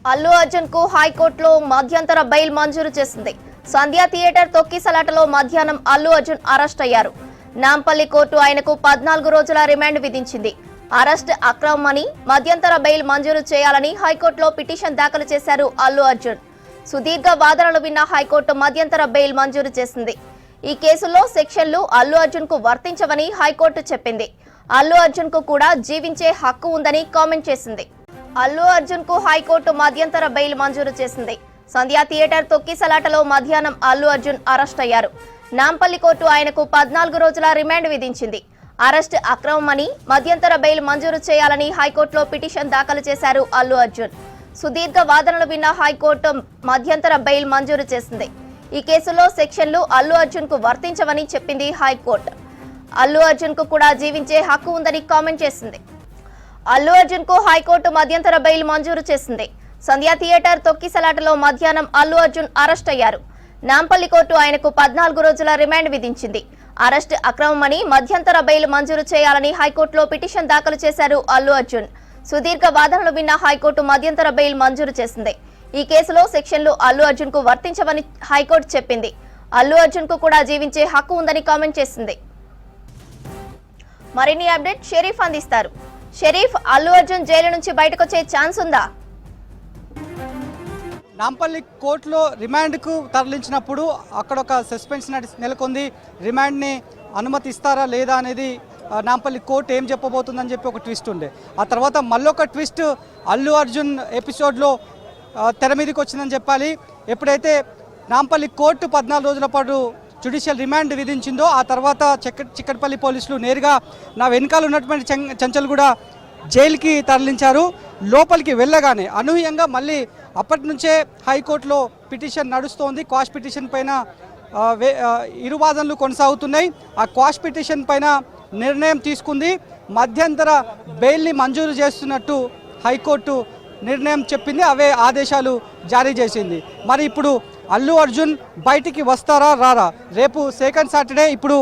అల్లు అర్జున్ కు హైకోర్టులో మధ్యంతర బెయిల్ మంజూరు చేసింది. సంధ్యా థియేటర్ తొక్కిసలాటలో మధ్యాహ్నం అల్లు అర్జున్ అరెస్ట్ అయ్యారు. నాంపల్లి కోర్టు ఆయనకు 14 రోజుల రిమాండ్ విధించింది. అరెస్ట్ అక్రమమని మధ్యంతర బెయిల్ మంజూరు చేయాలని హైకోర్టులో పిటిషన్ దాఖలు చేశారు అల్లు అర్జున్. సుదీర్ఘ వాదనలు విన్న హైకోర్టు మధ్యంతర బెయిల్ మంజూరు చేసింది. ఈ కేసులో సెక్షన్లు అల్లు అర్జున్ కు వర్తించవని హైకోర్టు చెప్పింది. అల్లు అర్జున్ కు కూడా జీవించే హక్కు ఉందని కామెంట్ చేసింది. అల్లు అర్జున్ కు హైకోర్టు మధ్యంతర బెయిల్ మంజూరు చేసింది. సంధ్యా థియేటర్ తొక్కిసలాటలో మధ్యాహ్నం అల్లు అర్జున్ అరెస్ట్ అయ్యారు. నాంపల్లి కోర్టు ఆయనకు 14 రోజుల రిమాండ్ విధించింది. అరెస్ట్ అక్రమమని మధ్యంతర బెయిల్ మంజూరు చేయాలని హైకోర్టులో పిటిషన్ దాఖలు చేశారు అల్లు అర్జున్. సుదీర్ఘ వాదనలు విన్న హైకోర్టు మధ్యంతర బెయిల్ మంజూరు చేసింది. ఈ కేసులో సెక్షన్లు అల్లు అర్జున్ కు వర్తించవని చెప్పింది హైకోర్టు. అల్లు అర్జున్ కు కూడా జీవించే హక్కు ఉందని కామెంట్ చేసింది. అల్లు అర్జున్ కు హైకోర్టు మధ్యంతర బెయిల్ మంజూరు చేసింది. సంధ్యా థియేటర్ తొక్కిసలాటలో మధ్యాహ్నం అల్లు అర్జున్ అరెస్ట్ అయ్యారు. నాంపల్లి కోర్టు ఆయనకు 14 రోజుల రిమాండ్ విధించింది. అరెస్ట్ అక్రమమని మధ్యంతర బెయిల్ మంజూరు చేయాలని హైకోర్టులో పిటిషన్ దాఖలు చేశారు అల్లు అర్జున్. సుదీర్ఘ వాదనలు విన్న హైకోర్టు మధ్యంతర బెయిల్ మంజూరు చేసింది. ఈ కేసులో సెక్షన్లు అల్లు అర్జున్ కు వర్తించవని హైకోర్టు చెప్పింది. అల్లు అర్జున్ కు కూడా జీవించే హక్కు ఉందని కామెంట్ చేసింది. మరిన్ని అప్డేట్ షరీఫ్ అందిస్తారు. షరీఫ్, అల్లు అర్జున్ జైలు నుంచి బయటకొచ్చే ఛాన్స్ ఉందా? నాంపల్లి కోర్టులో రిమాండ్కు తరలించినప్పుడు అక్కడ ఒక సస్పెన్స్ నెలకొంది. రిమాండ్ని అనుమతిస్తారా లేదా అనేది నాంపల్లి కోర్టు ఏం చెప్పబోతుందని చెప్పి ఒక ట్విస్ట్ ఉండే. ఆ తర్వాత మళ్ళొక ట్విస్ట్ అల్లు అర్జున్ ఎపిసోడ్లో తెర మీదకి వచ్చిందని చెప్పాలి. ఎప్పుడైతే నాంపల్లి కోర్టు 14 రోజుల పాటు జ్యుడిషియల్ రిమాండ్ విధించిందో ఆ తర్వాత చిక్కడపల్లి పోలీసులు నేరుగా నా వెనకాల ఉన్నటువంటి చెంచల్గూడ జైలుకి తరలించారు. లోపలికి వెళ్ళగానే అనూహ్యంగా మళ్ళీ అప్పటి నుంచే హైకోర్టులో పిటిషన్ నడుస్తోంది. క్వాష్ పిటిషన్ పైన ఇరు వాదనలు కొనసాగుతున్నాయి. ఆ క్వాష్ పిటిషన్ పైన నిర్ణయం తీసుకుంది. మధ్యంతర బెయిల్ని మంజూరు చేస్తున్నట్టు హైకోర్టు నిర్ణయం చెప్పింది. అవే ఆదేశాలు జారీ చేసింది. మరి ఇప్పుడు అల్లు అర్జున్ బయటికి వస్తారా రారా? రేపు సెకండ్ సాటర్డే. ఇప్పుడు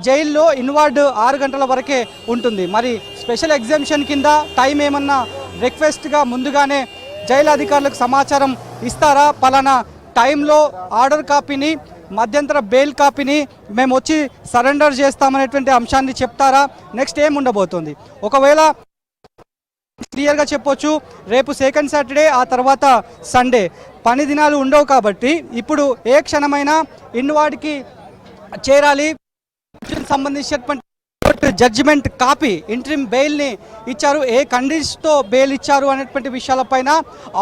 జైల్లో ఇన్వార్డ్ 6 గంటల వరకే ఉంటుంది. మరి స్పెషల్ ఎగ్జామ్షన్ కింద టైం ఏమన్నా రిక్వెస్ట్గా ముందుగానే జైలు అధికారులకు సమాచారం ఇస్తారా? పలానా టైంలో ఆర్డర్ కాపీని, మధ్యంతర బెయిల్ కాపీని మేము వచ్చి సరెండర్ చేస్తామనేటువంటి అంశాన్ని చెప్తారా? నెక్స్ట్ ఏం ఉండబోతుంది? ఒకవేళ క్లియర్గా చెప్పొచ్చు, రేపు సెకండ్ సాటర్డే, ఆ తర్వాత సండే పని దినాలు ఉండవు కాబట్టి ఇప్పుడు ఏ క్షణమైనా ఇన్వార్డ్కి చేరాలి. సంబంధించినటువంటి జడ్జిమెంట్ కాపీ, ఇంట్రిమ్ బెయిల్ని ఇచ్చారు. ఏ కండిషన్తో బెయిల్ ఇచ్చారు అనేటువంటి విషయాలపైన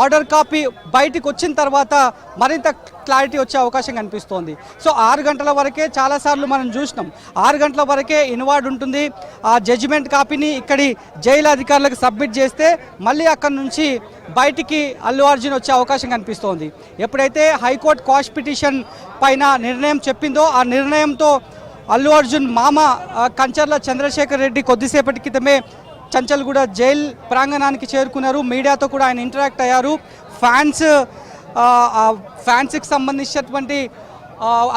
ఆర్డర్ కాపీ బయటికి వచ్చిన తర్వాత మరింత క్లారిటీ వచ్చే అవకాశం కనిపిస్తోంది. సో 6 గంటల వరకే చాలాసార్లు మనం చూసినాం. 6 గంటల వరకే ఇన్వార్డ్ ఉంటుంది. ఆ జడ్జిమెంట్ కాపీని ఇక్కడి జైలు అధికారులకు సబ్మిట్ చేస్తే మళ్ళీ అక్కడి నుంచి బయటికి అల్లు అర్జున్ వచ్చే అవకాశం కనిపిస్తోంది. ఎప్పుడైతే హైకోర్టు క్వాష్ పిటిషన్ పైన నిర్ణయం చెప్పిందో ఆ నిర్ణయంతో అల్లు అర్జున్ మామ కంచర్ల చంద్రశేఖర్ రెడ్డి కొద్దిసేపటి క్రితమే చంచల్గూడ జైల్ ప్రాంగణానికి చేరుకున్నారు. మీడియాతో కూడా ఆయన ఇంటరాక్ట్ అయ్యారు. ఫ్యాన్స్కి సంబంధించినటువంటి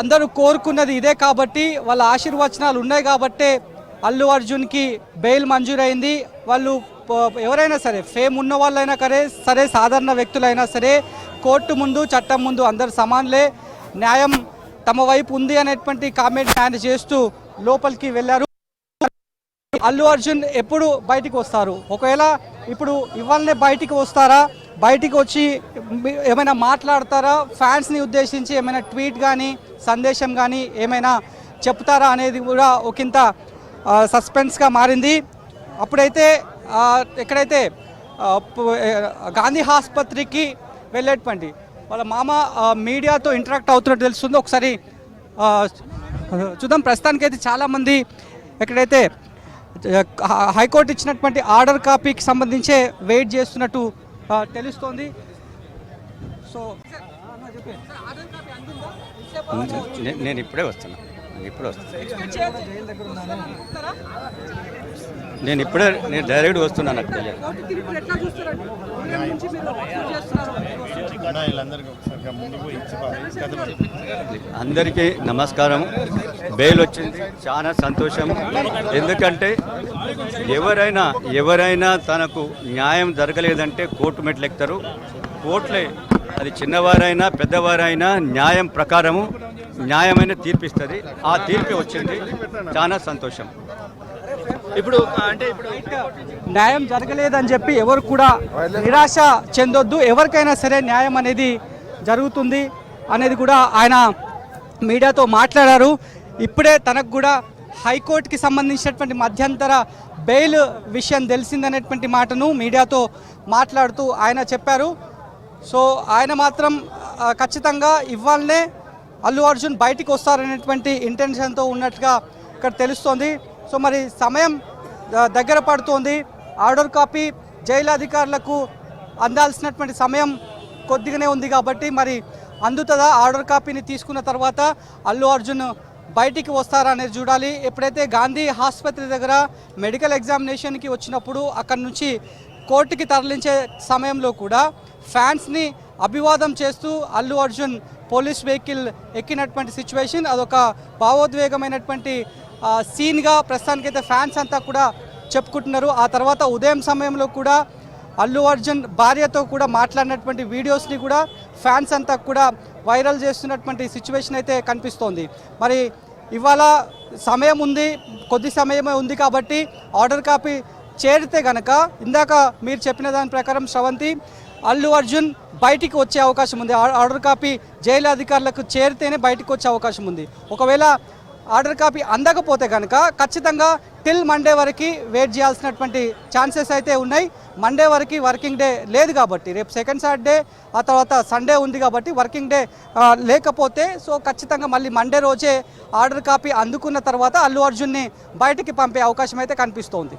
అందరూ కోరుకున్నది ఇదే కాబట్టి, వాళ్ళ ఆశీర్వచనాలు ఉన్నాయి కాబట్టే అల్లు అర్జున్కి బెయిల్ మంజూరైంది. వాళ్ళు ఎవరైనా సరే, ఫేమ్ ఉన్న వాళ్ళైనా సరే, సాధారణ వ్యక్తులైనా సరే, కోర్టు ముందు చట్టం ముందు అందరు సమానులే, న్యాయం తమ వైపు ఉంది అనేటువంటి కామెంట్ ఆయన చేస్తూ లోపలికి వెళ్ళారు. అల్లు అర్జున్ ఎప్పుడు బయటికి వస్తారు? ఒకవేళ ఇప్పుడు ఇవాళనే బయటికి వస్తారా? బయటికి వచ్చి ఏమైనా మాట్లాడతారా? ఫ్యాన్స్ని ఉద్దేశించి ఏమైనా ట్వీట్ కానీ సందేశం కానీ ఏమైనా చెప్తారా అనేది కూడా ఒకంత సస్పెన్స్గా మారింది. అప్పుడైతే ఎక్కడైతే గాంధీ ఆసుపత్రికి వెళ్ళేటువంటి వాళ్ళ మామ మీడియాతో ఇంటరాక్ట్ అవుతున్నట్టు తెలుస్తుంది. ఒకసారి చూద్దాం. ప్రస్తుతానికైతే చాలామంది ఎక్కడైతే హైకోర్టు ఇచ్చినటువంటి ఆర్డర్ కాపీకి సంబంధించే వెయిట్ చేస్తున్నట్టు తెలుస్తోంది. సో నేను ఇప్పుడే వస్తున్నా. నేను డైరెక్ట్ వస్తున్నాను. అందరికీ నమస్కారం. బెయిల్ వచ్చింది, చాలా సంతోషం. ఎందుకంటే ఎవరైనా తనకు న్యాయం జరగలేదంటే కోర్టు మెట్లు ఎక్కుతారు. కోర్టులే అది చిన్నవారైనా పెద్దవారైనా న్యాయం ప్రకారము న్యాయమైన తీర్పిస్తుంది. ఆ తీర్పు వచ్చింది, చాలా సంతోషం. ఇప్పుడు అంటే ఇప్పుడు న్యాయం జరగలేదని చెప్పి ఎవరు కూడా నిరాశ చెందొద్దు. ఎవరికైనా సరే న్యాయం అనేది జరుగుతుంది అనేది కూడా ఆయన మీడియాతో మాట్లాడారు. ఇప్పుడే తనకు కూడా హైకోర్టుకి సంబంధించినటువంటి మధ్యంతర బెయిల్ విషయం తెలిసిందనేటువంటి మాటను మీడియాతో మాట్లాడుతూ ఆయన చెప్పారు. సో ఆయన మాత్రం ఖచ్చితంగా ఇవాళనే అల్లు అర్జున్ బయటికి వస్తారనేటువంటి ఇంటెన్షన్తో ఉన్నట్టుగా ఇక్కడ తెలుస్తోంది. సో మరి సమయం దగ్గర పడుతోంది. ఆర్డర్ కాపీ జైలు అధికారులకు అందాల్సినటువంటి సమయం కొద్దిగానే ఉంది కాబట్టి మరి అందుతుందా? ఆర్డర్ కాపీని తీసుకున్న తర్వాత అల్లు అర్జున్ బయటికి వస్తారా అనేది చూడాలి. ఎప్పుడైతే గాంధీ ఆసుపత్రి దగ్గర మెడికల్ ఎగ్జామినేషన్కి వచ్చినప్పుడు అక్కడి నుంచి కోర్టుకి తరలించే సమయంలో కూడా ఫ్యాన్స్ని అభివాదం చేస్తూ అల్లు అర్జున్ పోలీస్ వెహికల్ ఎక్కినటువంటి సిచ్యువేషన్, అదొక భావోద్వేగమైనటువంటి సీన్గా ప్రస్తుతానికైతే ఫ్యాన్స్ అంతా కూడా చెప్పుకుంటున్నారు. ఆ తర్వాత ఉదయం సమయంలో కూడా అల్లు అర్జున్ భార్యతో కూడా మాట్లాడినటువంటి వీడియోస్ని కూడా ఫ్యాన్స్ అంతా కూడా వైరల్ చేస్తున్నటువంటి సిచ్యువేషన్ అయితే కనిపిస్తోంది. మరి ఇవాళ సమయం ఉంది, కొద్ది సమయమే ఉంది కాబట్టి ఆర్డర్ కాపీ చేరితే గనక ఇందాక మీరు చెప్పిన దాని ప్రకారం శ్రవంతి అల్లు అర్జున్ బయటికి వచ్చే అవకాశం ఉంది. ఆర్డర్ కాపీ జైలు అధికారులకు చేరితేనే బయటికి వచ్చే అవకాశం ఉంది. ఒకవేళ ఆర్డర్ కాపీ అందకపోతే కనుక ఖచ్చితంగా టిల్ మండే వరకు వెయిట్ చేయాల్సినటువంటి ఛాన్సెస్ అయితే ఉన్నాయి. మండే వరకు వర్కింగ్ డే లేదు కాబట్టి, రేపు సెకండ్ సాటర్డే ఆ తర్వాత సండే ఉంది కాబట్టి వర్కింగ్ డే లేకపోతే సో ఖచ్చితంగా మళ్ళీ మండే రోజే ఆర్డర్ కాపీ అందుకున్న తర్వాత అల్లు అర్జున్ని బయటికి పంపే అవకాశం అయితే కనిపిస్తోంది.